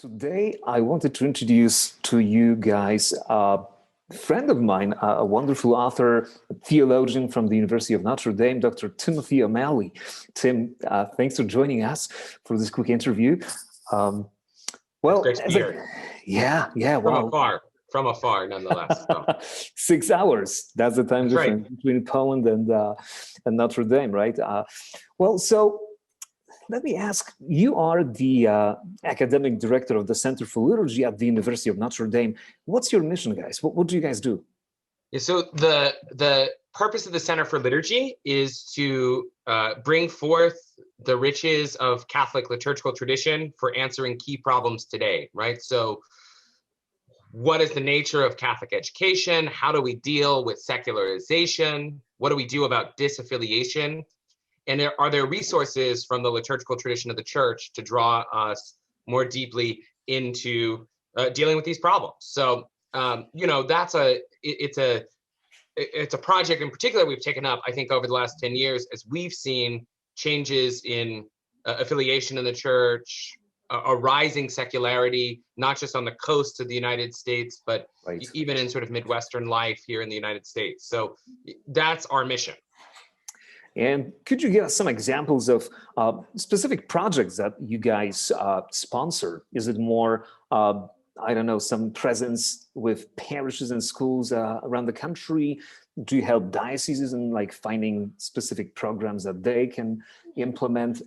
Today, I wanted to introduce to you guys a friend of mine, a wonderful author, theologian from the University of Notre Dame, Dr. Timothy O'Malley. Tim, thanks for joining us for this quick interview. Um, It's well, great to be here. yeah, From afar, nonetheless. So. 6 hours. That's the time That's difference between Poland and Notre Dame, right? So let me ask, you are the academic director of the Center for Liturgy at the University of Notre Dame. What's your mission, guys? What do you guys do? Yeah, so the purpose of the Center for Liturgy is to bring forth the riches of Catholic liturgical tradition for answering key problems today, right? So what is the nature of Catholic education? How do we deal with secularization? What do we do about disaffiliation? And are there resources from the liturgical tradition of the church to draw us more deeply into dealing with these problems? So, it's a project in particular we've taken up, I think, over the last 10 years, as we've seen changes in affiliation in the church, a rising secularity, not just on the coast of the United States, but right. Even in sort of Midwestern life here in the United States. So that's our mission. And could you give us some examples of specific projects that you guys sponsor? Is it more, I don't know, some presence with parishes and schools around the country? Do you help dioceses in like finding specific programs that they can implement?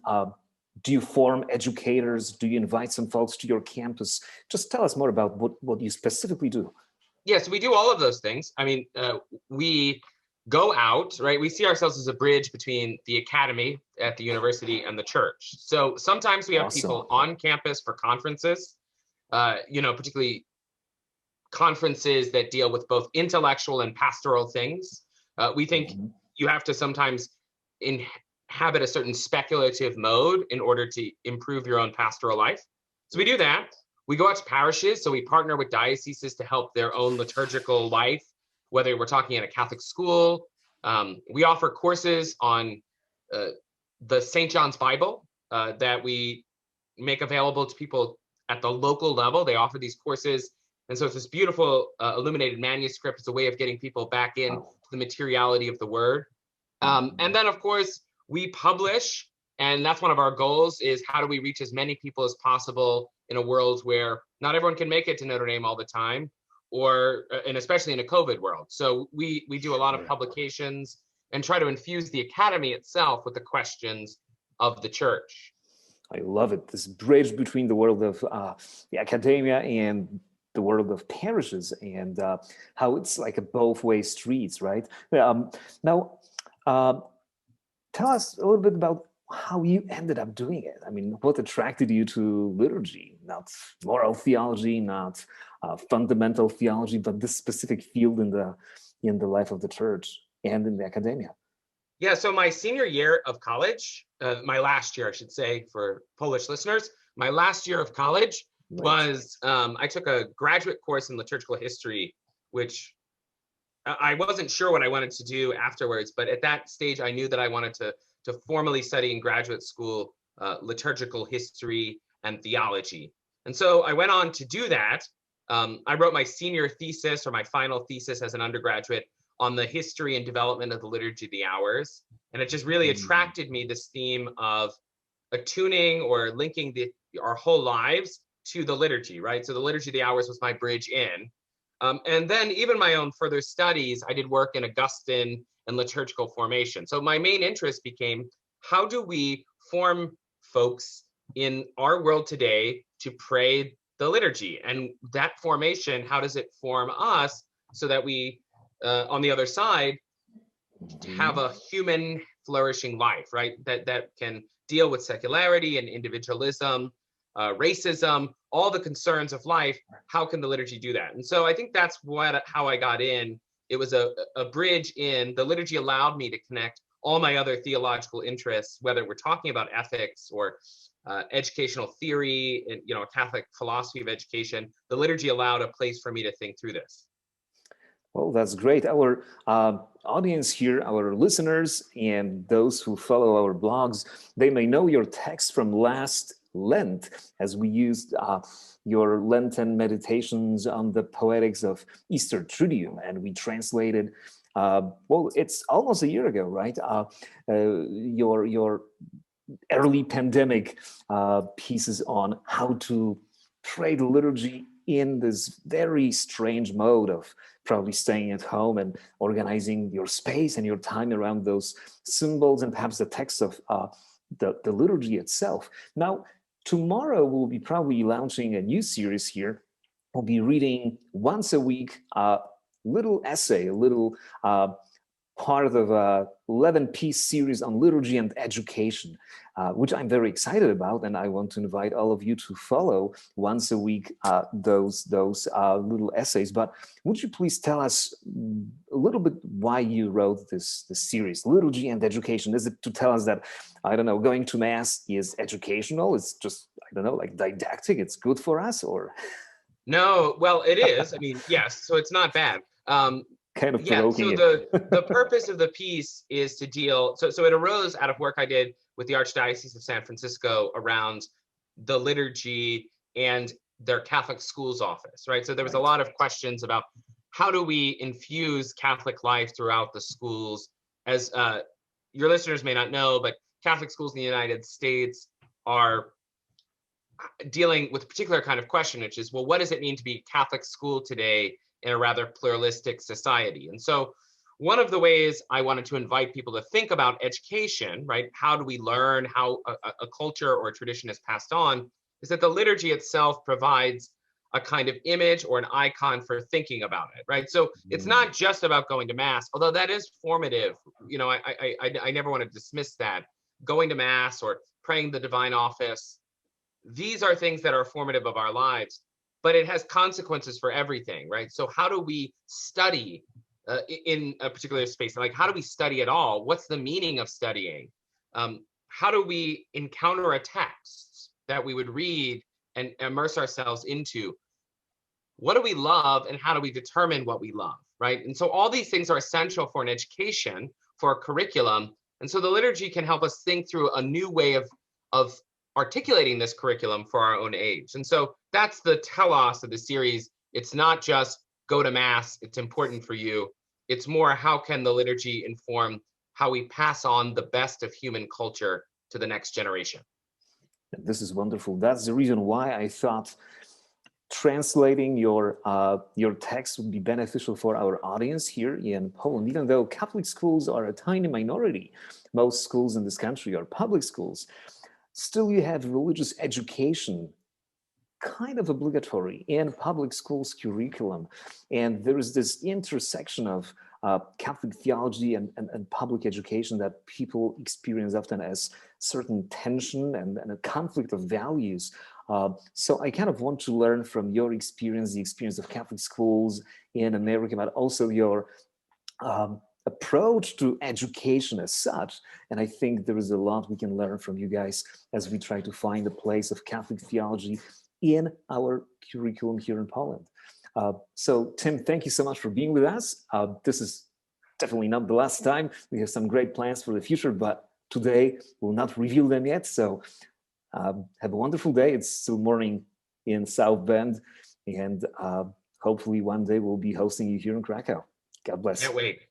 Do you form educators? Do you invite some folks to your campus? Just tell us more about what you specifically do. Yes, we do all of those things. I mean, we go out, right? We see ourselves as a bridge between the academy at the university and the church. So sometimes we have people on campus for conferences, particularly conferences that deal with both intellectual and pastoral things. We think you have to sometimes inhabit a certain speculative mode in order to improve your own pastoral life. So we do that. We go out to parishes, so we partner with dioceses to help their own liturgical life, whether we're talking at a Catholic school. We offer courses on the St. John's Bible that we make available to people at the local level. They offer these courses. And so it's this beautiful illuminated manuscript. It's a way of getting people back into the materiality of the word. And then, of course, we publish. And that's one of our goals, is how do we reach as many people as possible in a world where not everyone can make it to Notre Dame all the time, and especially in a COVID world. So we do a lot of publications and try to infuse the academy itself with the questions of the church. I love it. This bridge between the world of the academia and the world of parishes, and how it's like a both-way streets, right? Now, tell us a little bit about how you ended up doing it. I mean, what attracted you to liturgy? Not moral theology, not fundamental theology, but this specific field in the life of the church and in the academia. Yeah, so my senior year of college, my last year, I should say, for Polish listeners, my last year of college was, I took a graduate course in liturgical history, which I wasn't sure what I wanted to do afterwards, but at that stage, I knew that I wanted to formally study in graduate school liturgical history and theology. And so I went on to do that. I wrote my senior thesis, or my final thesis as an undergraduate, on the history and development of the Liturgy of the Hours. And it just really attracted me, this theme of attuning or linking our whole lives to the liturgy, right? So the Liturgy of the Hours was my bridge in. And then even my own further studies, I did work in Augustine and liturgical formation. So my main interest became, how do we form folks in our world today to pray the liturgy? And that formation, how does it form us so that we, on the other side, have a human flourishing life, right? That can deal with secularity and individualism, racism, all the concerns of life. How can the liturgy do that? And so I think that's how I got in. It was a bridge in. The liturgy allowed me to connect all my other theological interests, whether we're talking about ethics or educational theory and Catholic philosophy of education. The liturgy allowed a place for me to think through this. Well, that's great. Our audience here, our listeners, and those who follow our blogs, they may know your text from last Lent, as we used your Lenten meditations on the poetics of Easter Triduum, and we translated. Well, it's almost a year ago, right? Your early pandemic pieces on how to pray the liturgy in this very strange mode of probably staying at home and organizing your space and your time around those symbols and perhaps the text of the liturgy itself. Now, tomorrow we'll be probably launching a new series here. We'll be reading once a week a little essay, a little part of a 11-piece series on liturgy and education, which I'm very excited about, and I want to invite all of you to follow once a week those little essays. But would you please tell us a little bit why you wrote this series, Liturgy and Education? Is it to tell us that, I don't know, going to Mass is educational? It's just, I don't know, like didactic, it's good for us, or? No, well, it is. I mean, yes, so it's not bad. Kind of Yeah, provoking so it. the purpose of the piece is to deal, so it arose out of work I did with the Archdiocese of San Francisco around the liturgy and their Catholic schools office, right? So there was a lot of questions about how do we infuse Catholic life throughout the schools. As your listeners may not know, but Catholic schools in the United States are dealing with a particular kind of question, which is, well, what does it mean to be Catholic school today in a rather pluralistic society? And so one of the ways I wanted to invite people to think about education, right? How do we learn how a culture or a tradition is passed on, is that the liturgy itself provides a kind of image or an icon for thinking about it, right? So it's not just about going to Mass, although that is formative. You know, I never want to dismiss that. Going to Mass or praying the divine office, these are things that are formative of our lives, but it has consequences for everything, right? So how do we study in a particular space? Like, how do we study at all? What's the meaning of studying? How do we encounter a text that we would read and immerse ourselves into? What do we love, and how do we determine what we love, right? And so all these things are essential for an education, for a curriculum. And so the liturgy can help us think through a new way of articulating this curriculum for our own age. And so that's the telos of the series. It's not just go to Mass, it's important for you. It's more, how can the liturgy inform how we pass on the best of human culture to the next generation? This is wonderful. That's the reason why I thought translating your text would be beneficial for our audience here in Poland. Even though Catholic schools are a tiny minority, most schools in this country are public schools. Still, you have religious education kind of obligatory in public schools curriculum. And there is this intersection of Catholic theology and public education that people experience often as certain tension and a conflict of values. So I kind of want to learn from your experience, the experience of Catholic schools in America, but also your approach to education as such. And I think there is a lot we can learn from you guys as we try to find a place of Catholic theology in our curriculum here in Poland. So Tim, thank you so much for being with us. This is definitely not the last time. We have some great plans for the future, but today we'll not reveal them yet. So have a wonderful day. It's still morning in South Bend, and hopefully one day we'll be hosting you here in Krakow. God bless. Can't wait.